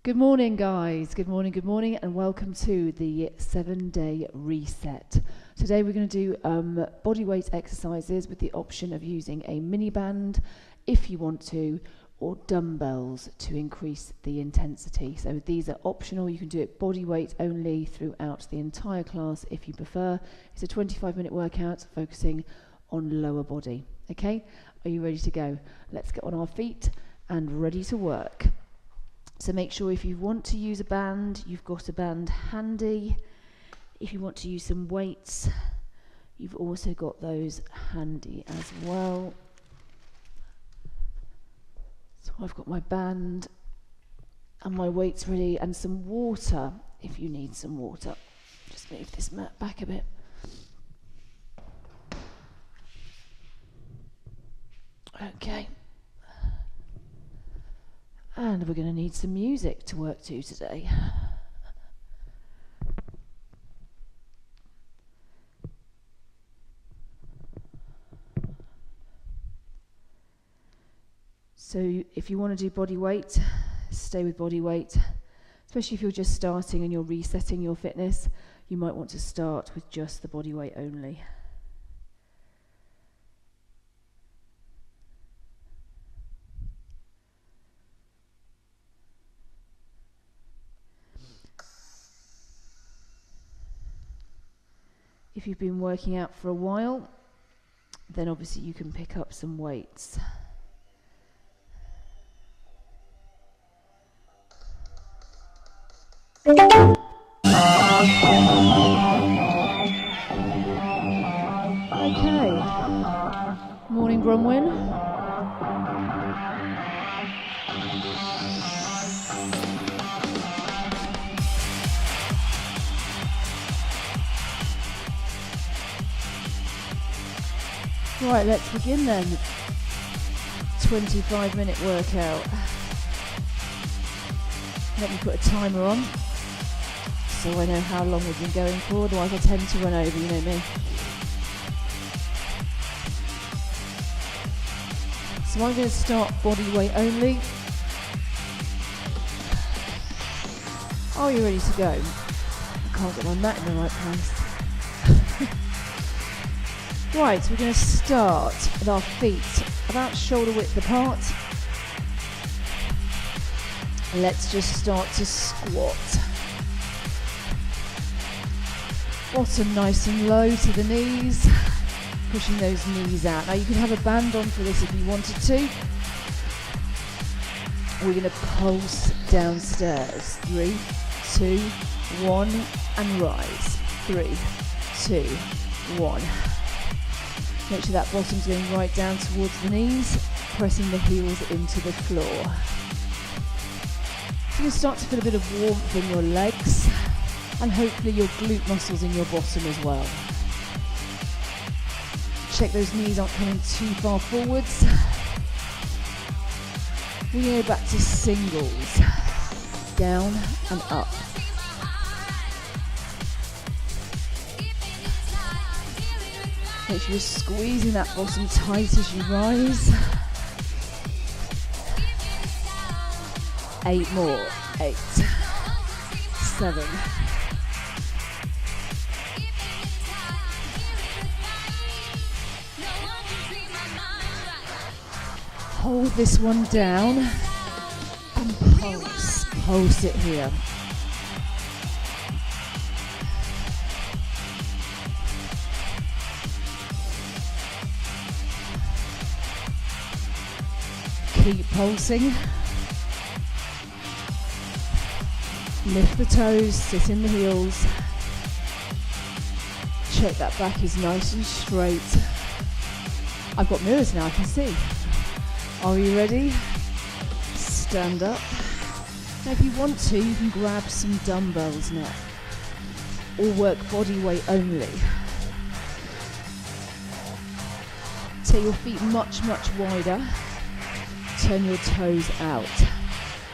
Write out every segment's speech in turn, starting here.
Good morning, guys. Good morning, and welcome to the 7-day reset. Today we're going to do body weight exercises with the option of using a miniband if you want to, or dumbbells to increase the intensity. So these are optional. You can do it body weight only throughout the entire class if you prefer. It's a 25-minute workout focusing on lower body. Okay, are you ready to go? Let's get on our feet and ready to work. So make sure if you want to use a band, you've got a band handy. If you want to use some weights, you've also got those handy as well. So I've got my band and my weights ready, and some water if you need some water. Just move this mat back a bit. Okay. And we're going to need some music to work to today. So if you want to do body weight, stay with body weight. Especially if you're just starting and you're resetting your fitness, you might want to start with just the body weight only. If you've been working out for a while, then obviously you can pick up some weights. Okay. Morning, Bronwyn. Right, let's begin then. 25-minute workout. Let me put a timer on so I know how long we've been going for, otherwise I tend to run over, you know me. So I'm going to start body weight only. Are you ready to go? I can't get my mat in the right place. Right, we're going to start with our feet about shoulder width apart. Let's just start to squat. Bottom nice and low to the knees, pushing those knees out. Now you can have a band on for this if you wanted to. We're going to pulse downstairs. 3, 2, 1, and rise. 3, 2, 1. Make sure that bottom's going right down towards the knees, pressing the heels into the floor. So you'll start to feel a bit of warmth in your legs, and hopefully your glute muscles in your bottom as well. Check those knees aren't coming too far forwards. We go back to singles, down and up. Make sure you're squeezing that bottom tight as you rise. 8 more. 8, 7. Hold this one down and pulse. Pulse it here. Keep pulsing. Lift the toes, sit in the heels. Check that back is nice and straight. I've got mirrors now, I can see. Are you ready? Stand up. Now if you want to, you can grab some dumbbells now, or work body weight only. Take your feet much wider. Turn your toes out.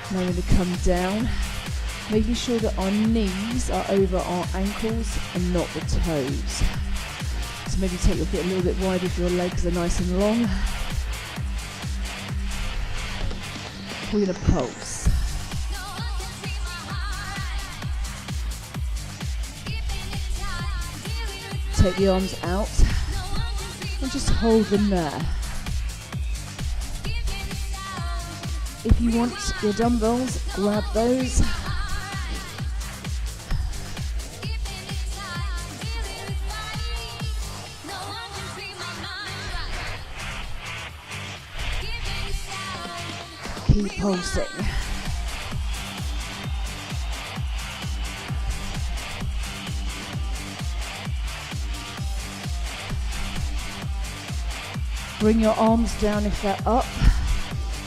Now we're going to come down, making sure that our knees are over our ankles and not the toes. So maybe take your feet a little bit wider if your legs are nice and long. We're going to pulse. take the arms out and just hold them there. If you want your dumbbells, grab those. Keep pulsing. Bring your arms down if they're up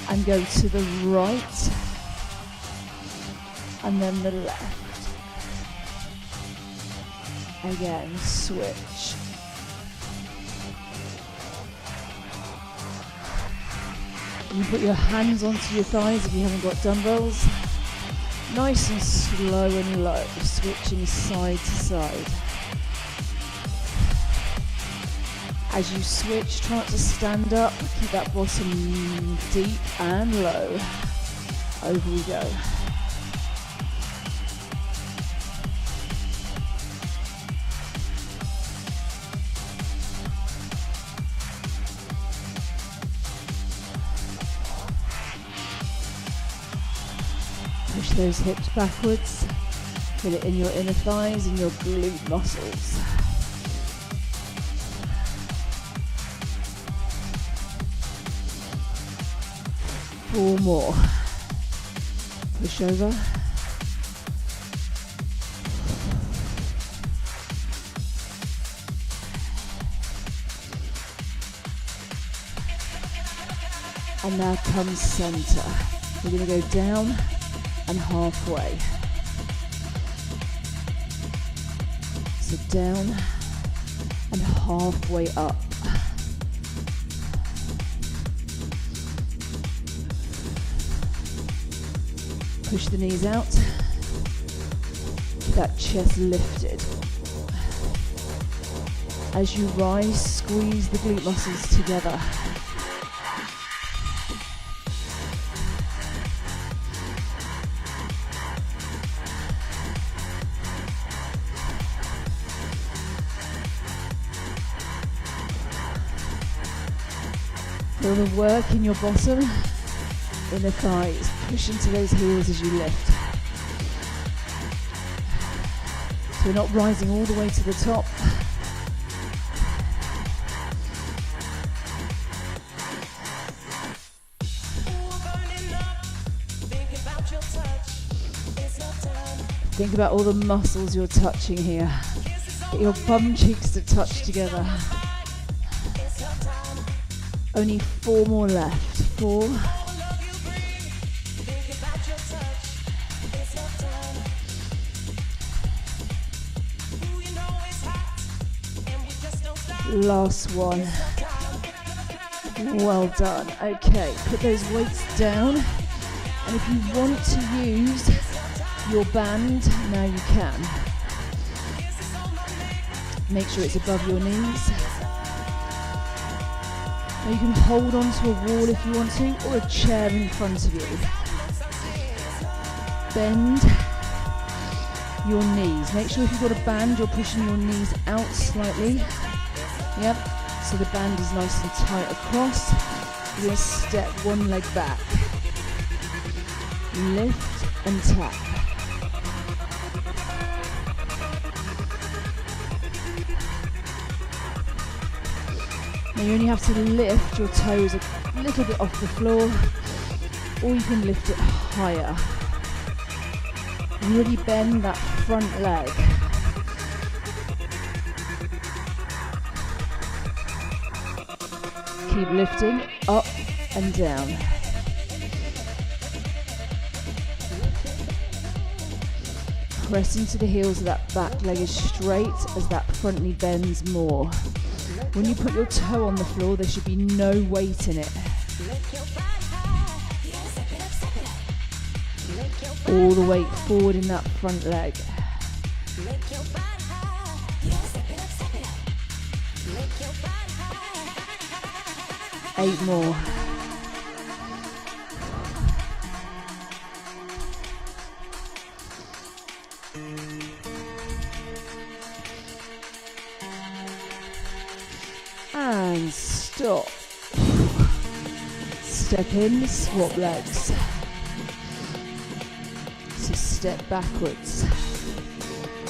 and go to the right and then the left. Again, switch. You put your hands onto your thighs if you haven't got dumbbells. Nice and slow and low, switching side to side. As you switch, try not to stand up. Keep that bottom deep and low. Over we go. Push those hips backwards. Feel it in your inner thighs and your glute muscles. Four more. Push over. And now comes center. We're going to go down and halfway. So down and halfway up. Push the knees out. Keep that chest lifted. As you rise, squeeze the glute muscles together. Feel the work in your bottom, inner thighs. Push into those heels as you lift. So we're not rising all the way to the top. Think about all the muscles you're touching here. Get your bum cheeks to touch together. Only 4 more left. 4. Last one. Well done. Okay, put those weights down. And if you want to use your band, now you can. Make sure it's above your knees. Now you can hold onto a wall if you want to, or a chair in front of you. Bend your knees. Make sure if you've got a band, you're pushing your knees out slightly. Yep, so the band is nice and tight across. You're going to step one leg back. Lift and tap. Now you only have to lift your toes a little bit off the floor, or you can lift it higher. Really bend that front leg. Keep lifting up and down. Press into the heels of that back leg as straight as that front knee bends more. When you put your toe on the floor, there should be no weight in it. All the weight forward in that front leg. 8 more. And stop. Step in, swap legs. So step backwards.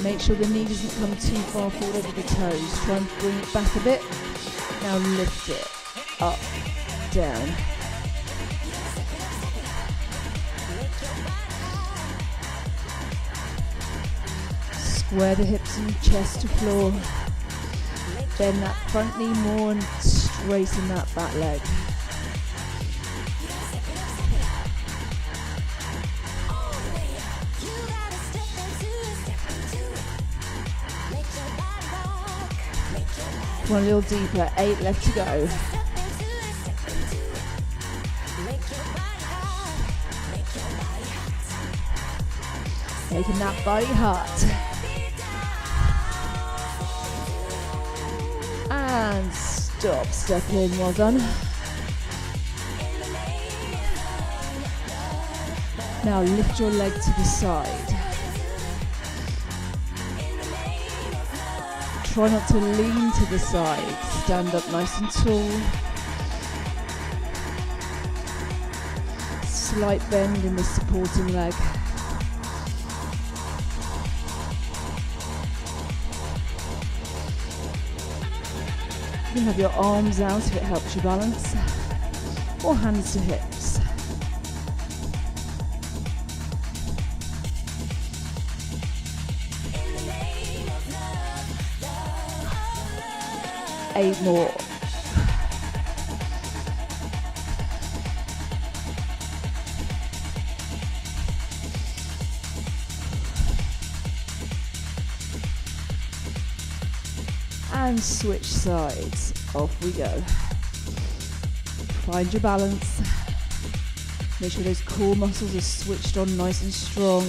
Make sure the knee doesn't come too far forward over the toes. Try and bring it back a bit. Now lift it. Up, down. Square the hips and chest to floor. Bend that front knee more and straighten that back leg. One a little deeper, 8 left to go. Making that body hot. And stop, step in, well done. Now lift your leg to the side. Try not to lean to the side. Stand up nice and tall. Slight bend in the supporting leg. You can have your arms out if it helps you balance, or hands to hips. Eight more. And switch sides. Off we go. Find your balance. Make sure those core muscles are switched on nice and strong.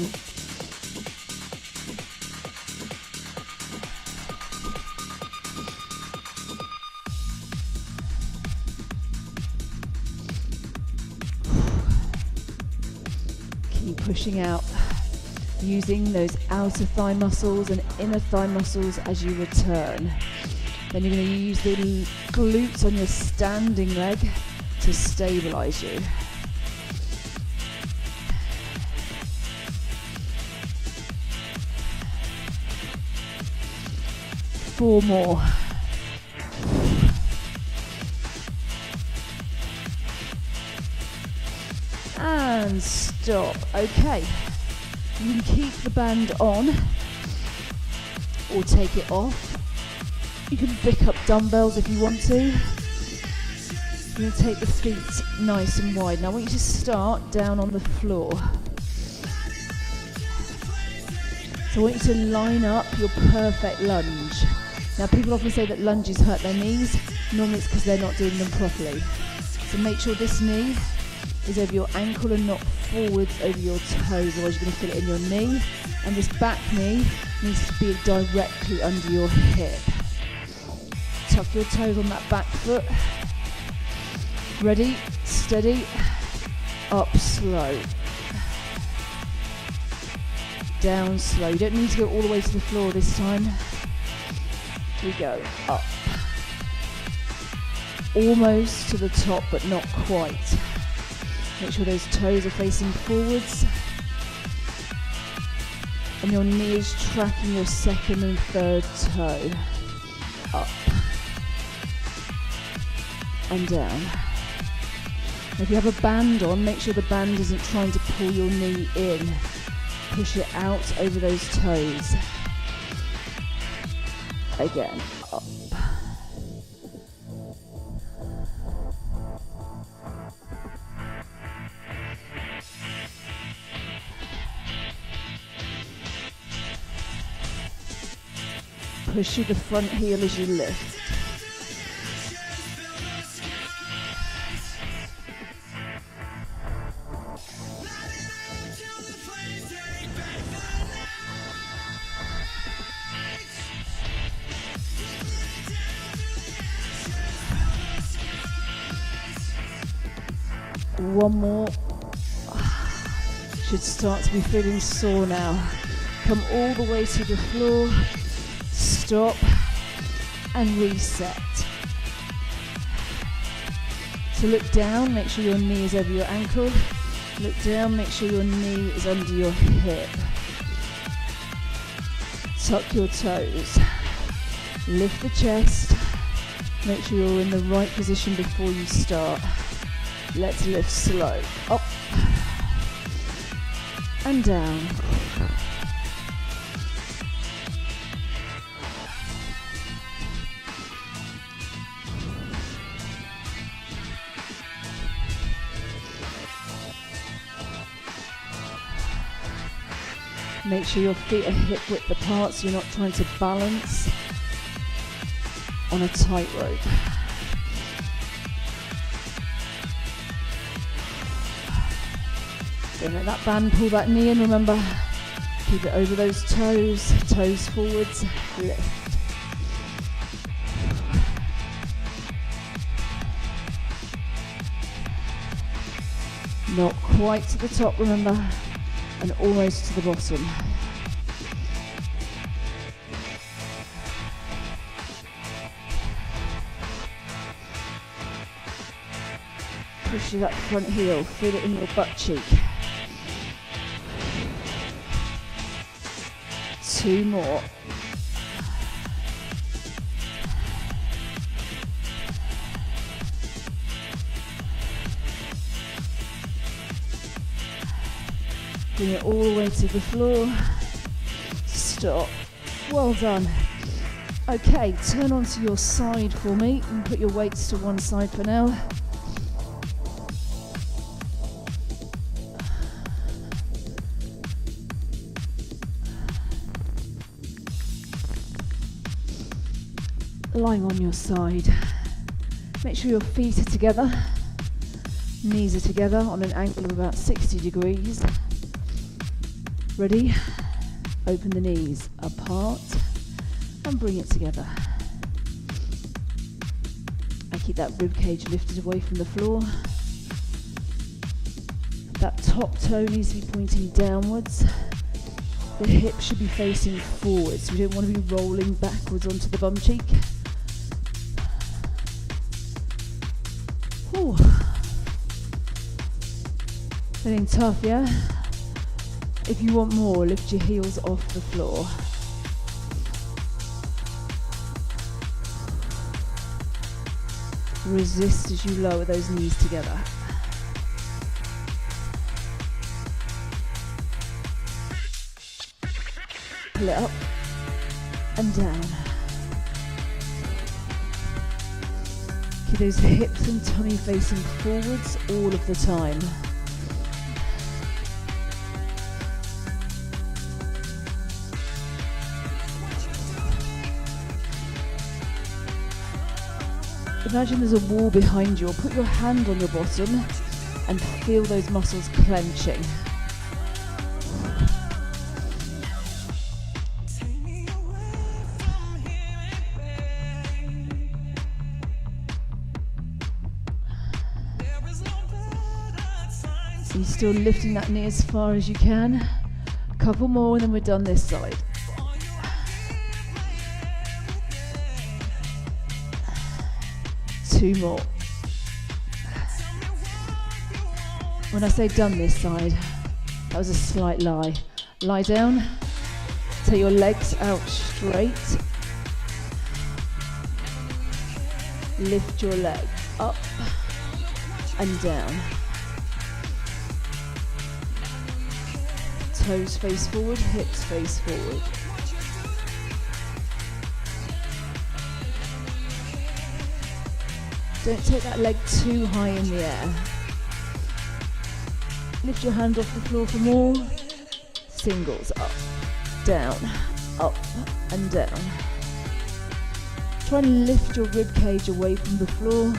Keep pushing out, using those outer thigh muscles and inner thigh muscles as you return. Then you're going to use the glutes on your standing leg to stabilize you. Four more. And stop. Okay. You can keep the band on or take it off. You can pick up dumbbells if you want to. You're going to take the feet nice and wide. Now I want you to start down on the floor. So I want you to line up your perfect lunge. Now people often say that lunges hurt their knees. Normally it's because they're not doing them properly. So make sure this knee is over your ankle and not forwards over your toes, otherwise you're going to feel it in your knee. And this back knee needs to be directly under your hip. Tuck your toes on that back foot. Ready, steady, up slow. Down slow. You don't need to go all the way to the floor this time. We go up. Almost to the top, but not quite. Make sure those toes are facing forwards. And your knee is tracking your second and third toe. Up. And down. If you have a band on, make sure the band isn't trying to pull your knee in. Push it out over those toes. Again, up. Push through the front heel as you lift. One more. Should start to be feeling sore now. Come all the way to the floor. Stop and reset. So look down, make sure your knee is over your ankle. Look down, make sure your knee is under your hip. Tuck your toes. Lift the chest. Make sure you're in the right position before you start. Let's lift slow. Up and down. Make sure your feet are hip width apart so you're not trying to balance on a tightrope. Don't let that band pull that knee in, remember. Keep it over those toes, toes forwards, lift. Not quite to the top, remember, and almost to the bottom. Push that front heel, feel it in your butt cheek. 2 more. Bring it all the way to the floor. Stop. Well done. Okay, turn onto your side for me and put your weights to one side for now. Lying on your side. Make sure your feet are together. Knees are together on an angle of about 60 degrees. Ready? Open the knees apart and bring it together. And keep that rib cage lifted away from the floor. That top toe needs to be pointing downwards. The hip should be facing forwards. We don't want to be rolling backwards onto the bum cheek. Ooh. Feeling tough, yeah? If you want more, lift your heels off the floor. Resist as you lower those knees together. Pull it up and down. Keep those hips and tummy facing forwards all of the time. Imagine there's a wall behind you, or put your hand on your bottom and feel those muscles clenching. So you're still lifting that knee as far as you can. A couple more and then we're done this side. Two more. When I say done this side, that was a slight lie. Lie down, take your legs out straight. Lift your leg up and down. Toes face forward, hips face forward. Don't take that leg too high in the air. Lift your hand off the floor for more. Singles, up, and down. Try and lift your rib cage away from the floor.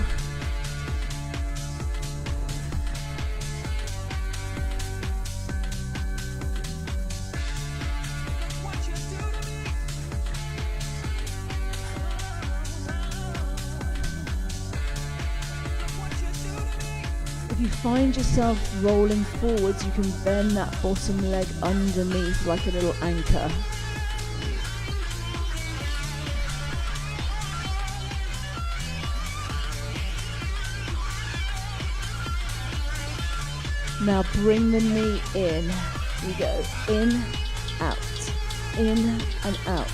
If you find yourself rolling forwards, you can bend that bottom leg underneath like a little anchor. Now bring the knee in. We go in, out, in and out.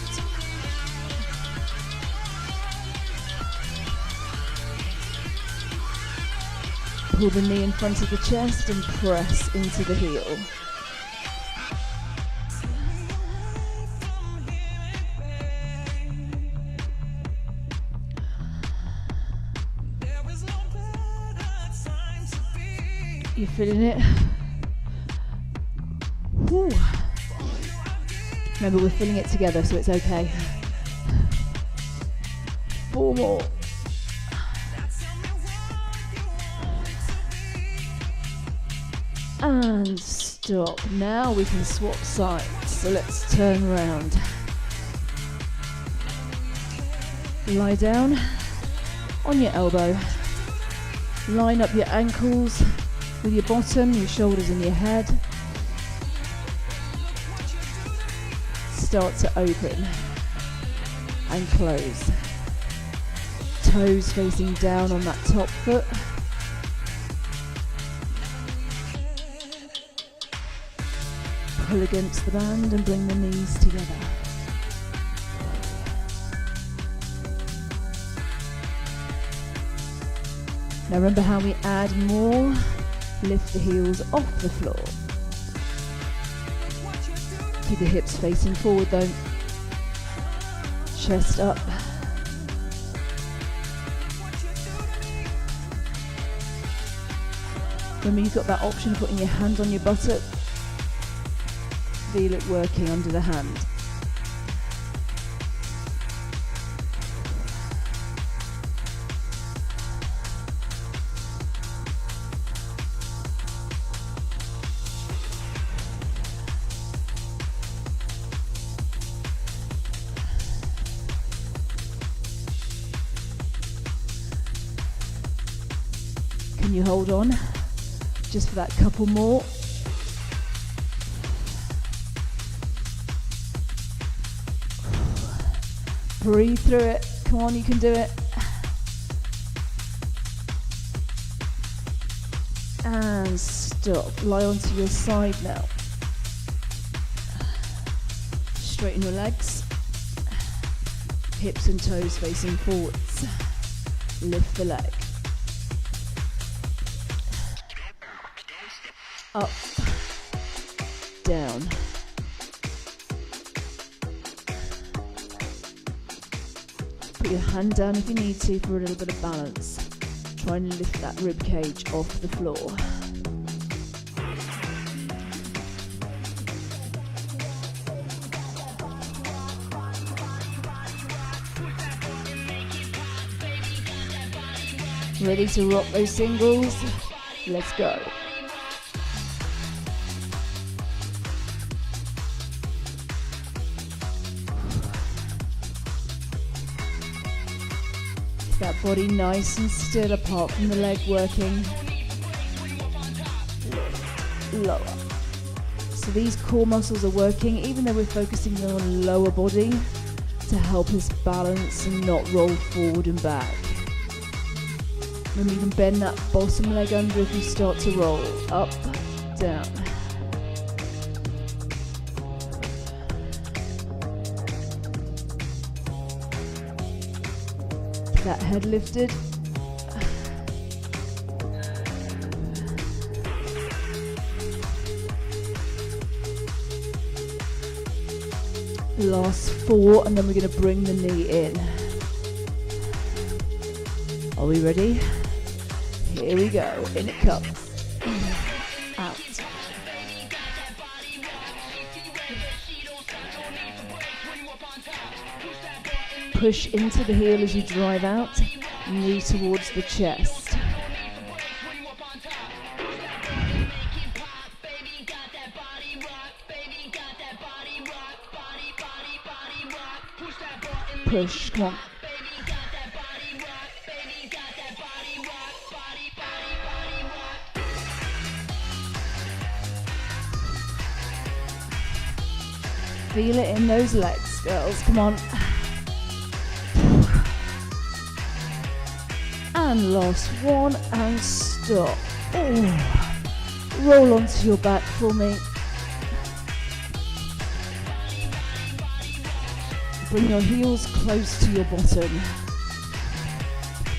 Pull the knee in front of the chest and press into the heel. You feeling it? Whew. Remember, we're feeling it together, so it's okay. 4 more. And stop. Now we can swap sides. So let's turn around. Lie down on your elbow. Line up your ankles with your bottom, your shoulders and your head. Start to open and close. Toes facing down on that top foot. Pull against the band and bring the knees together. Now remember how we add more. Lift the heels off the floor. Keep the hips facing forward though. Chest up. Remember, you've got that option of putting your hand on your buttock. Feel it working under the hand. Can you hold on just for that couple more? Breathe through it. Come on, you can do it. And stop. Lie onto your side now. Straighten your legs. Hips and toes facing forwards. Lift the leg. Up, down. Put your hand down if you need to for a little bit of balance. Try and lift that rib cage off the floor. Ready to rock those singles? Let's go. That body nice and still apart from the leg working. Lower. So these core muscles are working even though we're focusing on lower body to help us balance and not roll forward and back. Remember, you can bend that bottom leg under if you start to roll. Up, down. That head lifted. Last 4, and then we're going to bring the knee in. Are we ready? Here we go. In it comes. Out. Push into the heel as you drive out, knee towards the chest. Push, come on. Feel it in those legs, girls, come on. And last one, and stop. Oh, Roll onto your back for me. Bring your heels close to your bottom.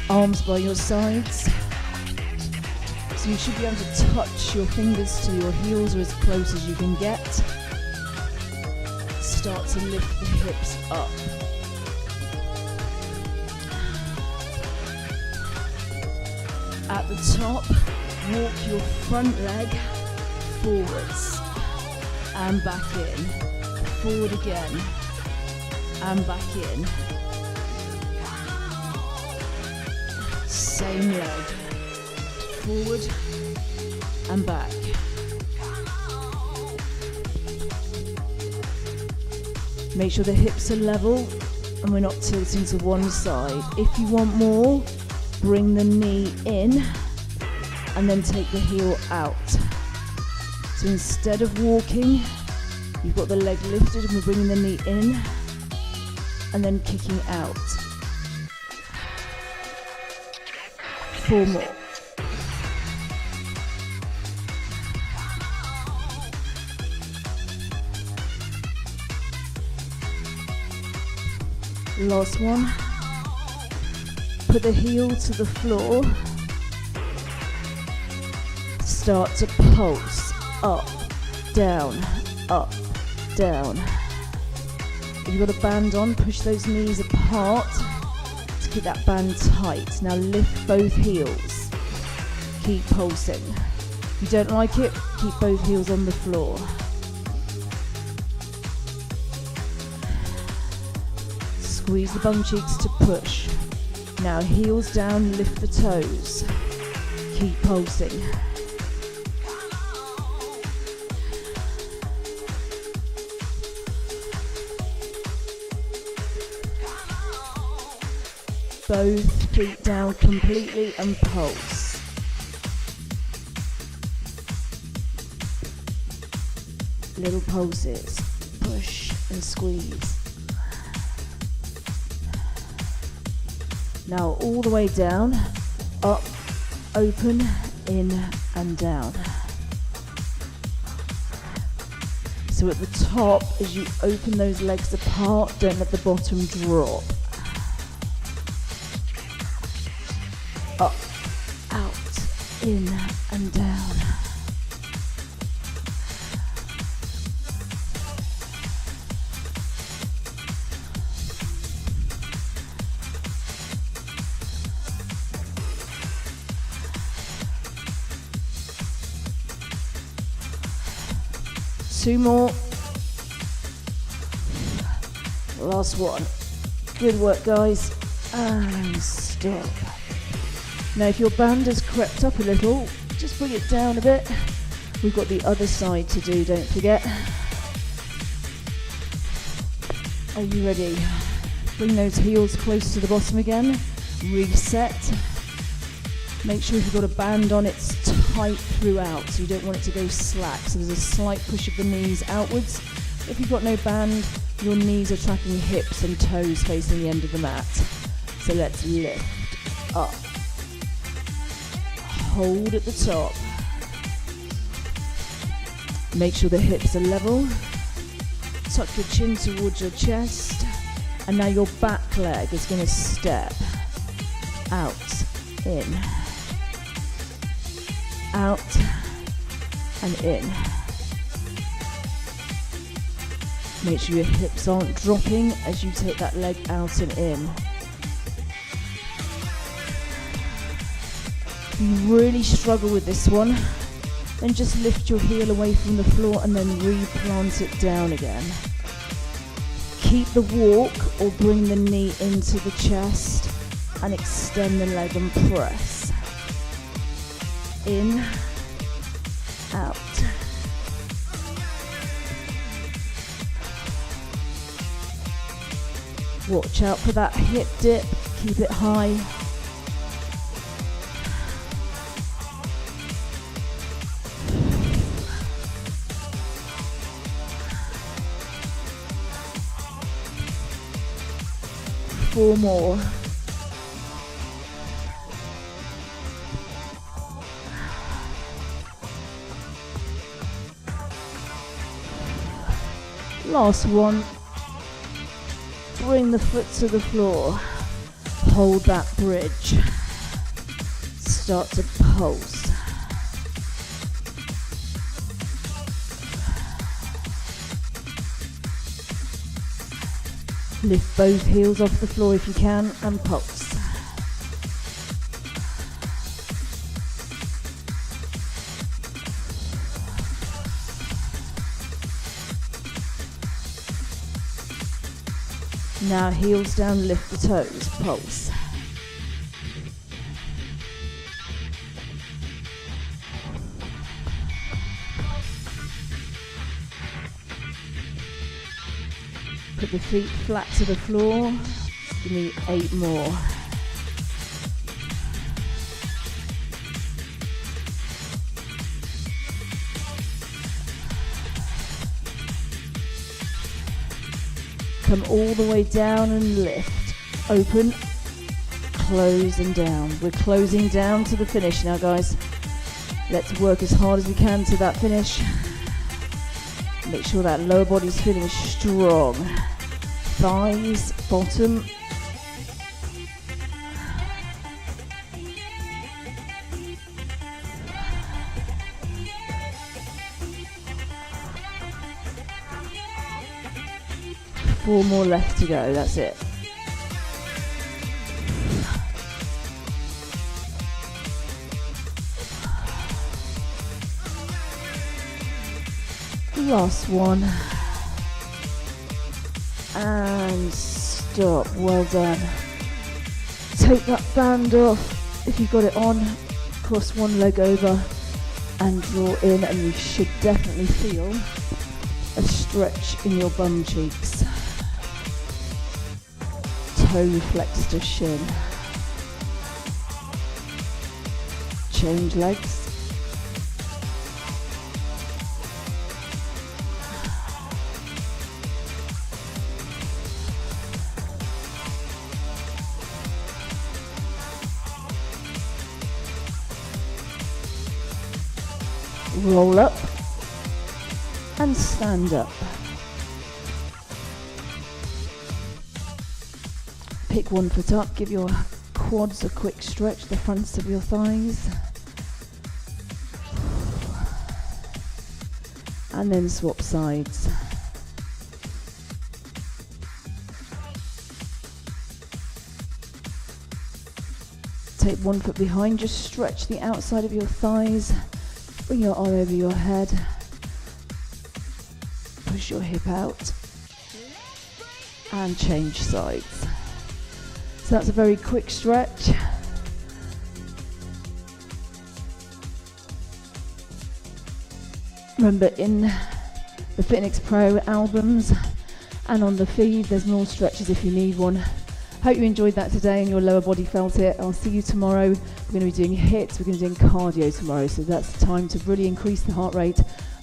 Arms by your sides. So you should be able to touch your fingers to your heels or as close as you can get. Start to lift the hips up. At the top, walk your front leg forwards and back in. Forward again and back in. Same leg. Forward and back. Make sure the hips are level and we're not tilting to one side. If you want more, bring the knee in and then take the heel out. So instead of walking, you've got the leg lifted and we're bringing the knee in and then kicking out. 4 more. Last one. Put the heel to the floor. Start to pulse up, down, up, down. If you've got a band on, push those knees apart to keep that band tight. Now lift both heels. Keep pulsing. If you don't like it, keep both heels on the floor. Squeeze the bum cheeks to push. Now heels down, lift the toes. Keep pulsing. Both feet down completely and pulse. Little pulses. Push and squeeze. Now all the way down, up, open, in and down. So at the top, as you open those legs apart, don't let the bottom drop. Up, out, in and down. Two more. Last one. Good work, guys. And stop. Now, if your band has crept up a little, just bring it down a bit. We've got the other side to do, don't forget. Are you ready? Bring those heels close to the bottom again. Reset. Make sure if you've got a band on, it's tight throughout, so you don't want it to go slack. So there's a slight push of the knees outwards. If you've got no band, your knees are tracking hips and toes facing the end of the mat. So let's lift up. Hold at the top. Make sure the hips are level. Tuck your chin towards your chest. And now your back leg is going to step out, in, out and in. Make sure your hips aren't dropping as you take that leg out and in. If you really struggle with this one, then just lift your heel away from the floor and then replant it down again. Keep the walk or bring the knee into the chest and extend the leg and press. In, out. Watch out for that hip dip, keep it high. Four more. Last one. Bring the foot to the floor. Hold that bridge. Start to pulse. Lift both heels off the floor if you can and pulse. Now heels down, lift the toes, pulse. Put the feet flat to the floor. Give me 8 more. Come all the way down and lift. Open, close and down. We're closing down to the finish now, guys. Let's work as hard as we can to that finish. Make sure that lower body's feeling strong. Thighs, bottom. Four more left to go, that's it. Last one. And stop, well done. Take that band off if you've got it on. Cross one leg over and draw in, and you should definitely feel a stretch in your bum cheeks. Toe flex to shin. Change legs. Roll up and stand up. Pick one foot up, give your quads a quick stretch, the fronts of your thighs. And then swap sides. Take one foot behind, just stretch the outside of your thighs. Bring your arm over your head. Push your hip out. And change sides. So that's a very quick stretch. Remember, in the Fitness Pro albums and on the feed, there's more stretches if you need one. Hope you enjoyed that today and your lower body felt it. I'll see you tomorrow. We're going to be doing HIIT, we're going to be doing cardio tomorrow, so that's the time to really increase the heart rate,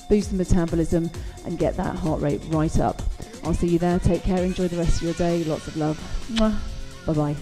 boost the metabolism and get that heart rate right up. I'll see you there. Take care, enjoy the rest of your day. Lots of love. Mwah. Bye bye.